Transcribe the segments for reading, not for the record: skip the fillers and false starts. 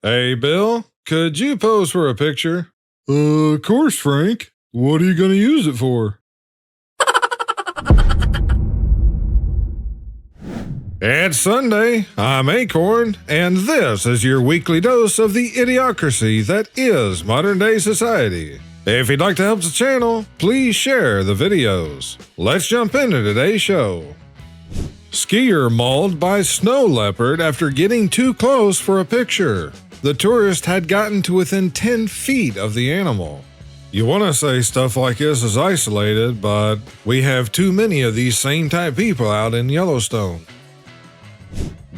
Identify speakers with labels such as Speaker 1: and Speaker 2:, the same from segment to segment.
Speaker 1: Hey, Bill, could you pose for a picture? Of course, Frank. What are you going to use it for? It's Sunday. I'm Akorn, and this is your weekly dose of the idiocracy that is modern-day society. If you'd like to help the channel, please share the videos. Let's jump into today's show. Skier mauled by snow leopard after getting too close for a picture. The tourist had gotten to within 10 feet of the animal. You want to say stuff like this is isolated, but we have too many of these same type people out in Yellowstone.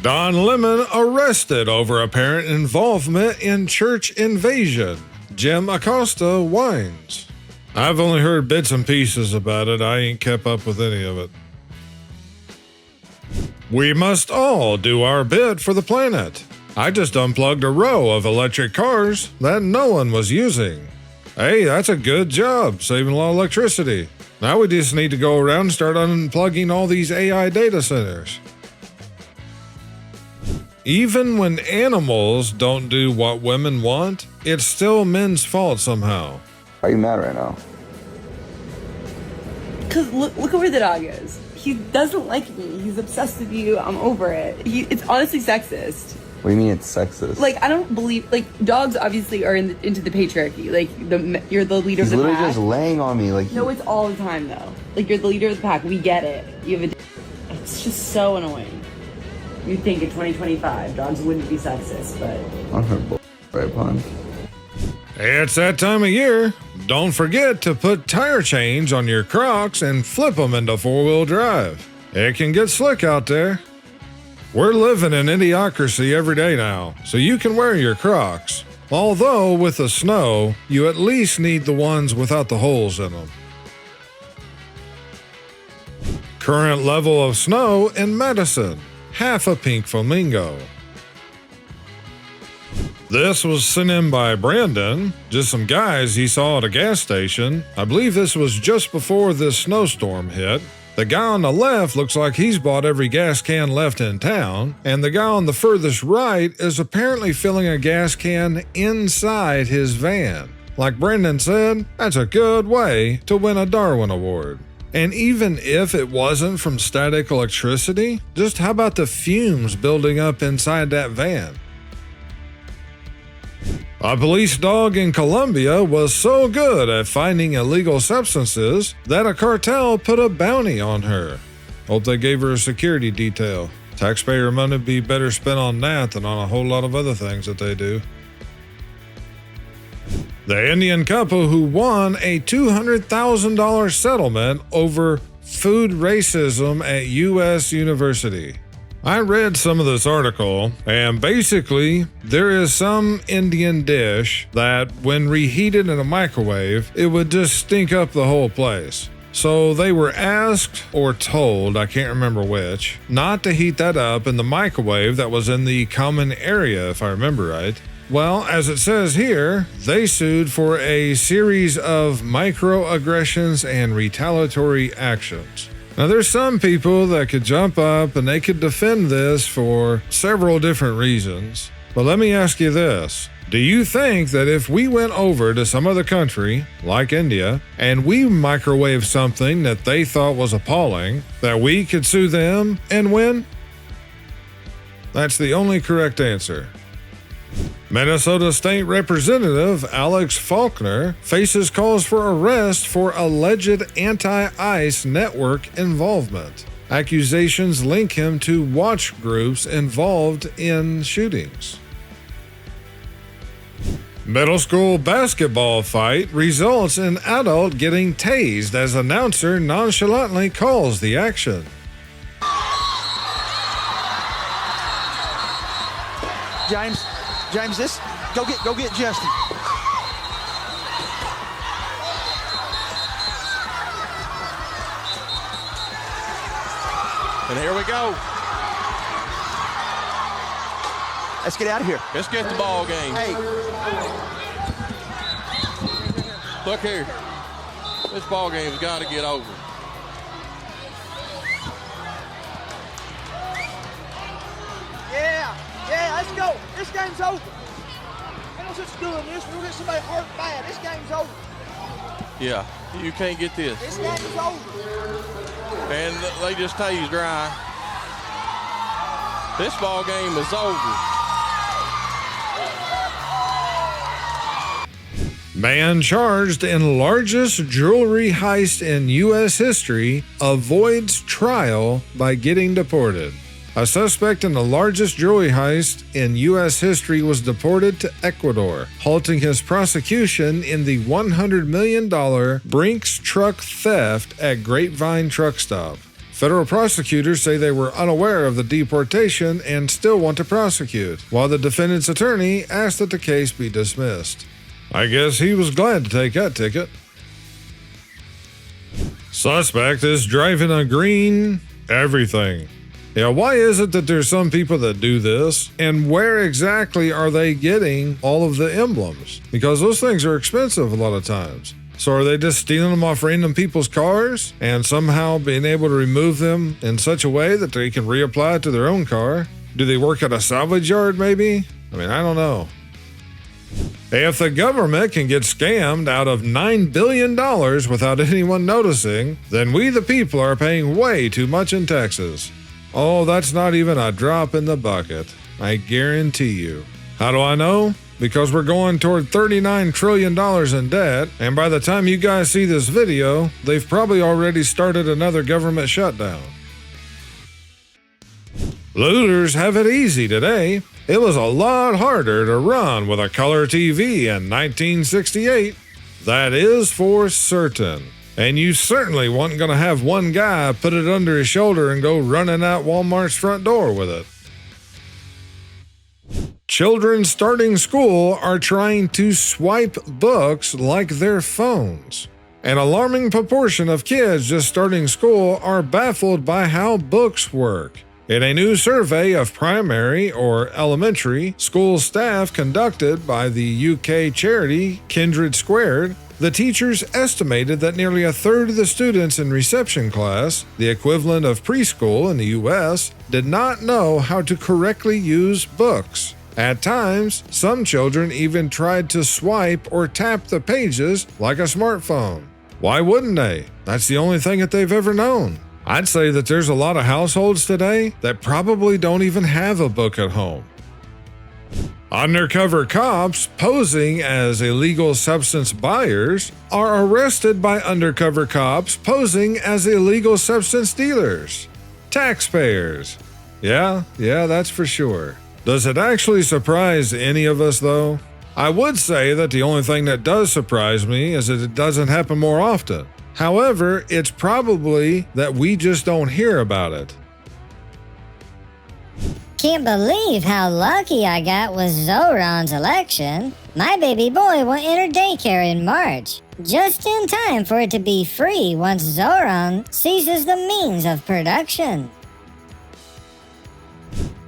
Speaker 1: Don Lemon arrested over apparent involvement in church invasion. Jim Acosta whines. I've only heard bits and pieces about it. I ain't kept up with any of it. We must all do our bit for the planet. I just unplugged a row of electric cars that no one was using. Hey, that's a good job, saving a lot of electricity. Now we just need to go around and start unplugging all these AI data centers. Even when animals don't do what women want, it's still men's fault somehow.
Speaker 2: Why are you mad right now?
Speaker 3: Because look where the dog is. He doesn't like me. He's obsessed with you. I'm over it. It's honestly sexist.
Speaker 2: What do you mean it's sexist?
Speaker 3: Like, I don't believe, like, dogs obviously are into the patriarchy. Like, you're the leader of the pack.
Speaker 2: He's literally just laying on me. Like,
Speaker 3: no, it's all the time, though. Like, you're the leader of the pack. We get it. You have a... It's just so annoying. You'd think in 2025, dogs wouldn't be sexist, but...
Speaker 2: I'm her right, pun.
Speaker 1: It's that time of year. Don't forget to put tire chains on your Crocs and flip them into four-wheel drive. It can get slick out there. We're living in idiocracy every day now, so you can wear your Crocs. Although, with the snow, you at least need the ones without the holes in them. Current level of snow in Madison. Half a pink flamingo. This was sent in by Brandon, just some guys he saw at a gas station. I believe this was just before this snowstorm hit. The guy on the left looks like he's bought every gas can left in town, and the guy on the furthest right is apparently filling a gas can inside his van. Like Brandon said, that's a good way to win a Darwin Award. And even if it wasn't from static electricity, just how about the fumes building up inside that van? A police dog in Colombia was so good at finding illegal substances that a cartel put a bounty on her. Hope they gave her a security detail. Taxpayer money would be better spent on that than on a whole lot of other things that they do. The Indian couple who won a $200,000 settlement over food racism at U.S. University. I read some of this article, and basically, there is some Indian dish that, when reheated in a microwave, it would just stink up the whole place. So they were asked, or told, I can't remember which, not to heat that up in the microwave that was in the common area, if I remember right. Well, as it says here, they sued for a series of microaggressions and retaliatory actions. Now, there's some people that could jump up and they could defend this for several different reasons. But let me ask you this. Do you think that if we went over to some other country, like India, and we microwaved something that they thought was appalling, that we could sue them and win? That's the only correct answer. Minnesota State Representative Alex Faulkner faces calls for arrest for alleged anti-ICE network involvement. Accusations link him to watch groups involved in shootings. Middle school basketball fight results in adult getting tased as announcer nonchalantly calls the action.
Speaker 4: James, this go get Justin.
Speaker 5: And here we go.
Speaker 4: Let's get out of here.
Speaker 5: Let's get the ball game.
Speaker 4: Hey,
Speaker 5: Look here. This ball game's got to get over.
Speaker 4: yeah, let's go. This game's over. How's this doing this? We'll get somebody hurt bad. This game's over.
Speaker 5: Yeah, you can't get this.
Speaker 4: This game's over.
Speaker 5: And they just tased dry. This ball game is over.
Speaker 1: Man charged in largest jewelry heist in U.S. history avoids trial by getting deported. A suspect in the largest jewelry heist in U.S. history was deported to Ecuador, halting his prosecution in the $100 million Brinks truck theft at Grapevine truck stop. Federal prosecutors say they were unaware of the deportation and still want to prosecute, while the defendant's attorney asked that the case be dismissed. I guess he was glad to take that ticket. Suspect is driving a green everything. Yeah, why is it that there's some people that do this, and where exactly are they getting all of the emblems? Because those things are expensive a lot of times. So are they just stealing them off random people's cars and somehow being able to remove them in such a way that they can reapply it to their own car? Do they work at a salvage yard maybe? I mean, I don't know. If the government can get scammed out of $9 billion without anyone noticing, then we the people are paying way too much in taxes. Oh, that's not even a drop in the bucket. I guarantee you. How do I know? Because we're going toward $39 trillion in debt, and by the time you guys see this video, they've probably already started another government shutdown. Looters have it easy today. It was a lot harder to run with a color TV in 1968. That is for certain. And you certainly weren't going to have one guy put it under his shoulder and go running out Walmart's front door with it. Children starting school are trying to swipe books like their phones. An alarming proportion of kids just starting school are baffled by how books work. In a new survey of primary or elementary school staff conducted by the UK charity Kindred Squared, the teachers estimated that nearly a third of the students in reception class, the equivalent of preschool in the US, did not know how to correctly use books. At times, some children even tried to swipe or tap the pages like a smartphone. Why wouldn't they? That's the only thing that they've ever known. I'd say that there's a lot of households today that probably don't even have a book at home. Undercover cops posing as illegal substance buyers are arrested by undercover cops posing as illegal substance dealers. Taxpayers. Yeah, that's for sure. Does it actually surprise any of us, though? I would say that the only thing that does surprise me is that it doesn't happen more often. However, it's probably that we just don't hear about it.
Speaker 6: Can't believe how lucky I got with Zoran's election. My baby boy will enter daycare in March, just in time for it to be free once Zoran ceases the means of production.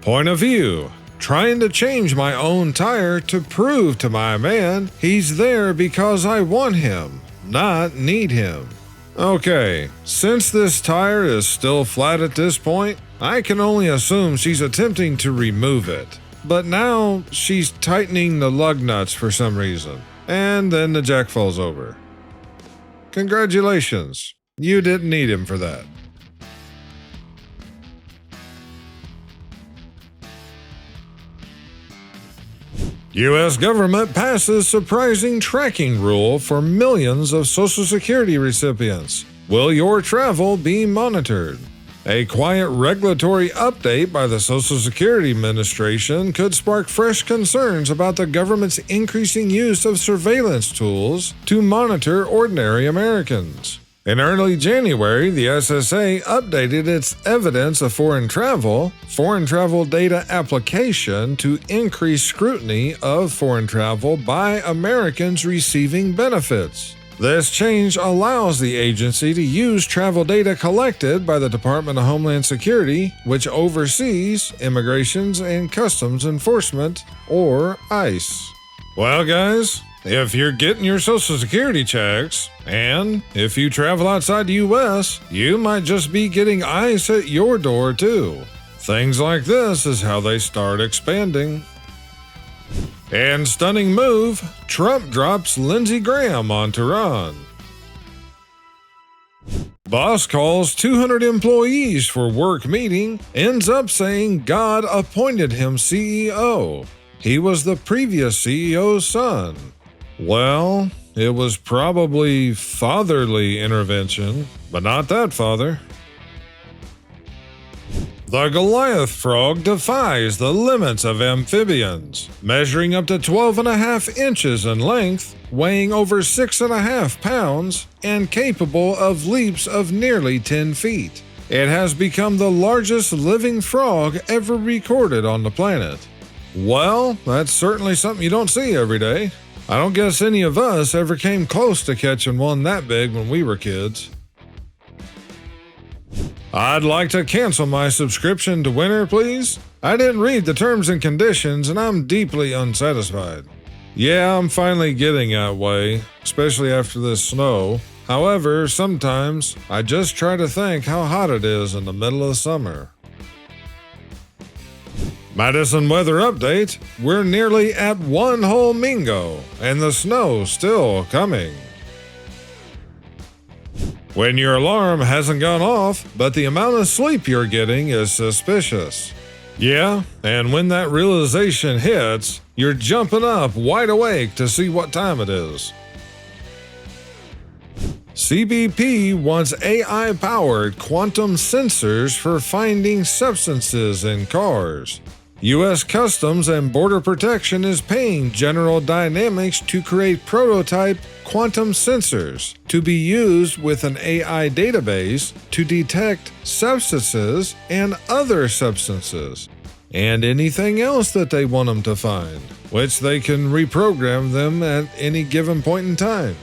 Speaker 1: Point of view. Trying to change my own tire to prove to my man he's there because I want him, not need him. Okay, since this tire is still flat at this point, I can only assume she's attempting to remove it. But now she's tightening the lug nuts for some reason, and then the jack falls over. Congratulations, you didn't need him for that. U.S. government passes surprising tracking rule for millions of Social Security recipients. Will your travel be monitored? A quiet regulatory update by the Social Security Administration could spark fresh concerns about the government's increasing use of surveillance tools to monitor ordinary Americans. In early January, the SSA updated its evidence of foreign travel data application to increase scrutiny of foreign travel by Americans receiving benefits. This change allows the agency to use travel data collected by the Department of Homeland Security, which oversees Immigrations and Customs Enforcement, or ICE. Well, guys, if you're getting your Social Security checks, and if you travel outside the U.S., you might just be getting ICE at your door too. Things like this is how they start expanding. And stunning move, Trump drops Lindsey Graham on Tehran. Boss calls 200 employees for work meeting, ends up saying God appointed him CEO. He was the previous CEO's son. Well, it was probably fatherly intervention, but not that father. The Goliath frog defies the limits of amphibians, measuring up to 12.5 inches in length, weighing over 6.5 pounds, and capable of leaps of nearly 10 feet. It has become the largest living frog ever recorded on the planet. Well, that's certainly something you don't see every day. I don't guess any of us ever came close to catching one that big when we were kids. I'd like to cancel my subscription to Winter, please. I didn't read the terms and conditions and I'm deeply unsatisfied. Yeah, I'm finally getting that way, especially after this snow. However, sometimes I just try to think how hot it is in the middle of summer. Madison weather update. We're nearly at one whole Mingo, and the snow's still coming. When your alarm hasn't gone off, but the amount of sleep you're getting is suspicious. Yeah, and when that realization hits, you're jumping up wide awake to see what time it is. CBP wants AI-powered quantum sensors for finding substances in cars. U.S. Customs and Border Protection is paying General Dynamics to create prototype quantum sensors to be used with an AI database to detect substances and other substances, and anything else that they want them to find, which they can reprogram them at any given point in time.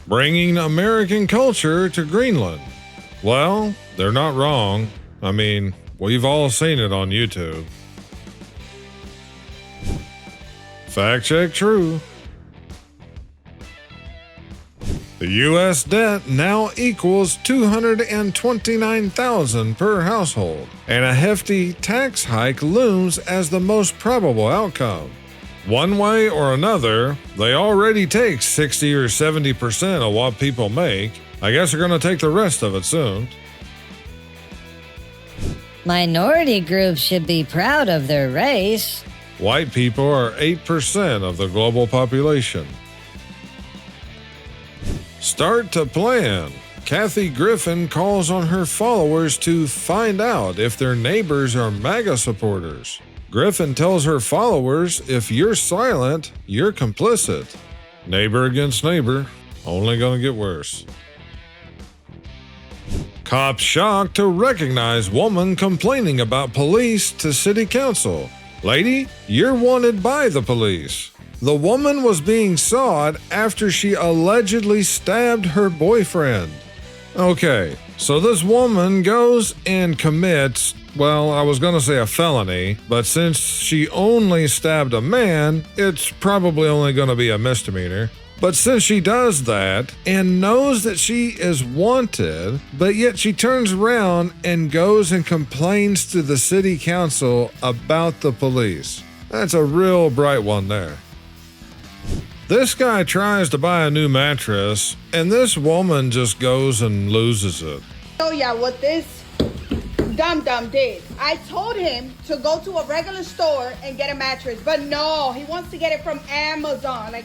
Speaker 1: Bringing American culture to Greenland. Well, they're not wrong. I mean, we've all seen it on YouTube. Fact check true. The U.S. debt now equals $229,000 per household, and a hefty tax hike looms as the most probable outcome. One way or another, they already take 60 or 70% of what people make. I guess they're going to take the rest of it soon.
Speaker 6: Minority groups should be proud of their race.
Speaker 1: White people are 8% of the global population. Start to plan. Kathy Griffin calls on her followers to find out if their neighbors are MAGA supporters. Griffin tells her followers, if you're silent, you're complicit. Neighbor against neighbor, only gonna get worse. Cops shocked to recognize woman complaining about police to city council. Lady, you're wanted by the police. The woman was being sought after she allegedly stabbed her boyfriend. Okay, so this woman goes and commits, well, I was going to say a felony, but since she only stabbed a man, it's probably only going to be a misdemeanor. But since she does that and knows that she is wanted, but yet she turns around and goes and complains to the city council about the police. That's a real bright one there. This guy tries to buy a new mattress, and this woman just goes and loses it.
Speaker 4: Oh yeah, what this dum-dum did. I told him to go to a regular store and get a mattress, but no, he wants to get it from Amazon. Like,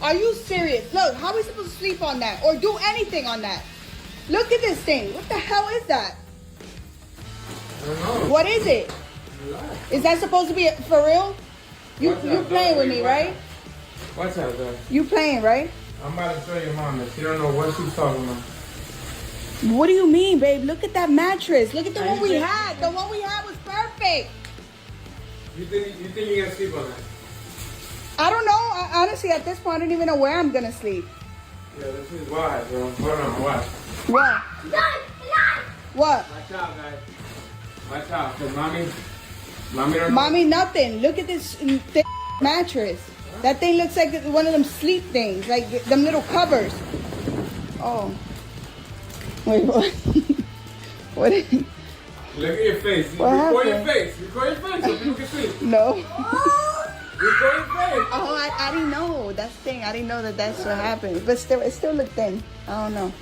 Speaker 4: are you serious? Look, how are we supposed to sleep on that or do anything on that? Look at this thing. What the hell is that?
Speaker 7: I don't know.
Speaker 4: What is it? Is that supposed to be for real? You playing with me, right?
Speaker 7: What's that, though?
Speaker 4: You playing, right?
Speaker 7: I'm about to show your mom that she don't know what she's talking about.
Speaker 4: What do you mean, babe? Look at that mattress. Look at the one we had. The one we had was perfect.
Speaker 7: You think you're gonna sleep on that?
Speaker 4: I don't know. Honestly, at this point, I don't even know where I'm gonna sleep.
Speaker 7: Yeah, this is why, bro. Hold on, watch.
Speaker 4: What? What?
Speaker 7: Watch out, guys. Watch out, cause mommy don't know.
Speaker 4: Mommy, nothing. Look at this thick mattress. That thing looks like one of them sleep things, like them little covers. Oh. Wait, what? What?
Speaker 7: Look at your face.
Speaker 4: What
Speaker 7: Record your
Speaker 4: happened?
Speaker 7: face. Record your face so people can see.
Speaker 4: No.
Speaker 7: Record your face.
Speaker 4: Oh, I didn't know. That's the thing. I didn't know that that's what happened. But still, it still looked thin. I don't know.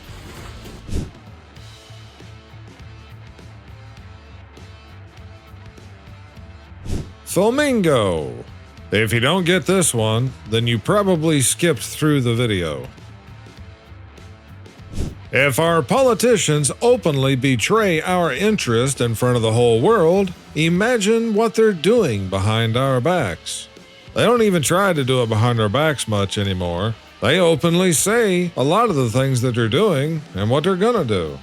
Speaker 1: Flamingo. If you don't get this one, then you probably skipped through the video. If our politicians openly betray our interest in front of the whole world, imagine what they're doing behind our backs. They don't even try to do it behind our backs much anymore. They openly say a lot of the things that they're doing and what they're gonna do.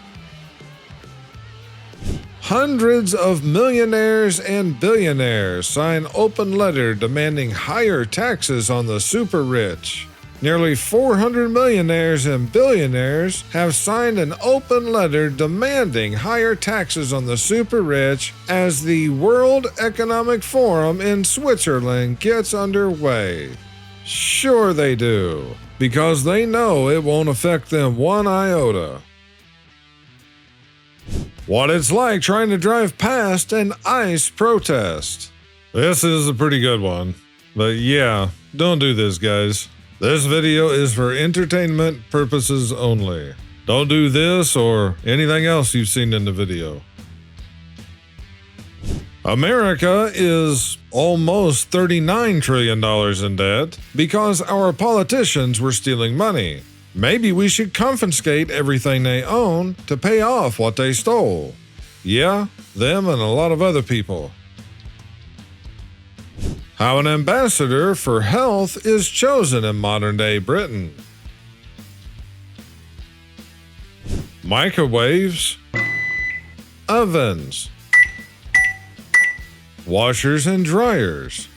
Speaker 1: Hundreds of millionaires and billionaires sign open letter demanding higher taxes on the super rich. Nearly 400 millionaires and billionaires have signed an open letter demanding higher taxes on the super rich as the World Economic Forum in Switzerland gets underway. Sure they do, because they know it won't affect them one iota. What it's like trying to drive past an ICE protest. This is a pretty good one, but yeah, don't do this, guys. This video is for entertainment purposes only. Don't do this or anything else you've seen in the video. America is almost $39 trillion in debt because our politicians were stealing money. Maybe we should confiscate everything they own to pay off what they stole. Yeah, them and a lot of other people. How an ambassador for health is chosen in modern-day Britain. Microwaves, ovens, washers and dryers.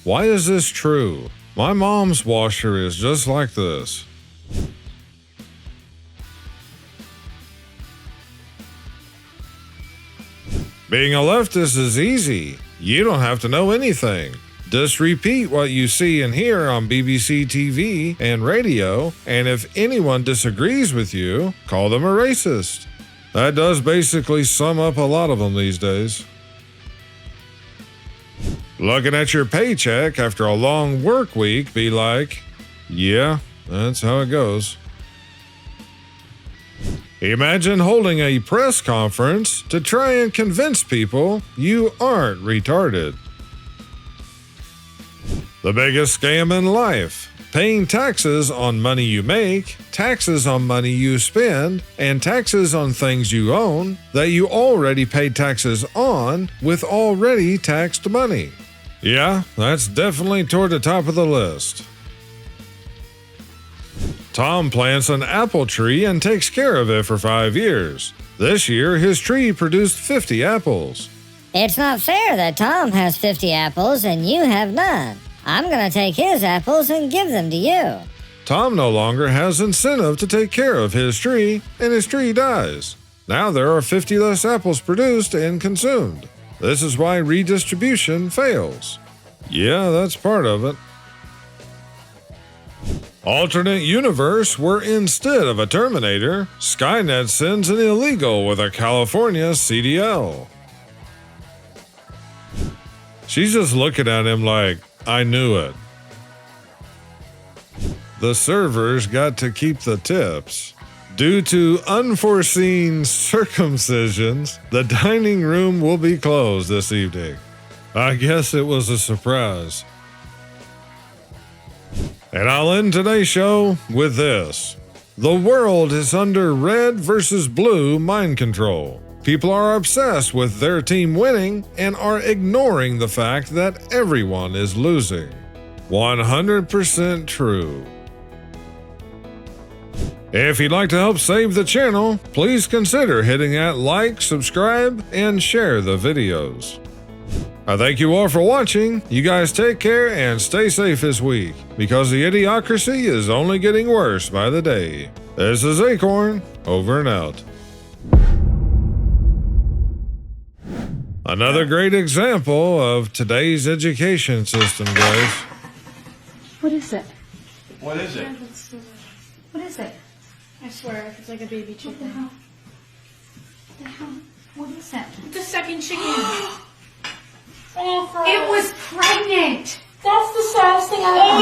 Speaker 1: Why is this true? My mom's washer is just like this. Being a leftist is easy. You don't have to know anything. Just repeat what you see and hear on BBC TV and radio, and if anyone disagrees with you, call them a racist. That does basically sum up a lot of them these days. Looking at your paycheck after a long work week, be like, yeah, that's how it goes. Imagine holding a press conference to try and convince people you aren't retarded. The biggest scam in life: paying taxes on money you make, taxes on money you spend, and taxes on things you own that you already paid taxes on with already taxed money. Yeah, that's definitely toward the top of the list. Tom plants an apple tree and takes care of it for 5 years. This year, his tree produced 50 apples.
Speaker 6: It's not fair that Tom has 50 apples and you have none. I'm gonna take his apples and give them to you.
Speaker 1: Tom no longer has incentive to take care of his tree, and his tree dies. Now there are 50 less apples produced and consumed. This is why redistribution fails. Yeah, that's part of it. Alternate universe where instead of a Terminator, Skynet sends an illegal with a California CDL. She's just looking at him like, I knew it. The servers got to keep the tips. Due to unforeseen circumcisions, the dining room will be closed this evening. I guess it was a surprise. And I'll end today's show with this. The world is under red versus blue mind control. People are obsessed with their team winning and are ignoring the fact that everyone is losing. 100% true. If you'd like to help save the channel, please consider hitting that like, subscribe, and share the videos. I thank you all for watching. You guys take care and stay safe this week, because the Idiocracy is only getting worse by the day. This is Akorn, over and out. Another great example of today's education system, guys.
Speaker 8: What is it?
Speaker 5: What is it?
Speaker 8: What is it?
Speaker 9: I swear, it's like a baby chicken.
Speaker 8: What the hell? What is that?
Speaker 9: It's a second chicken.
Speaker 8: It was pregnant.
Speaker 9: That's the saddest thing I've ever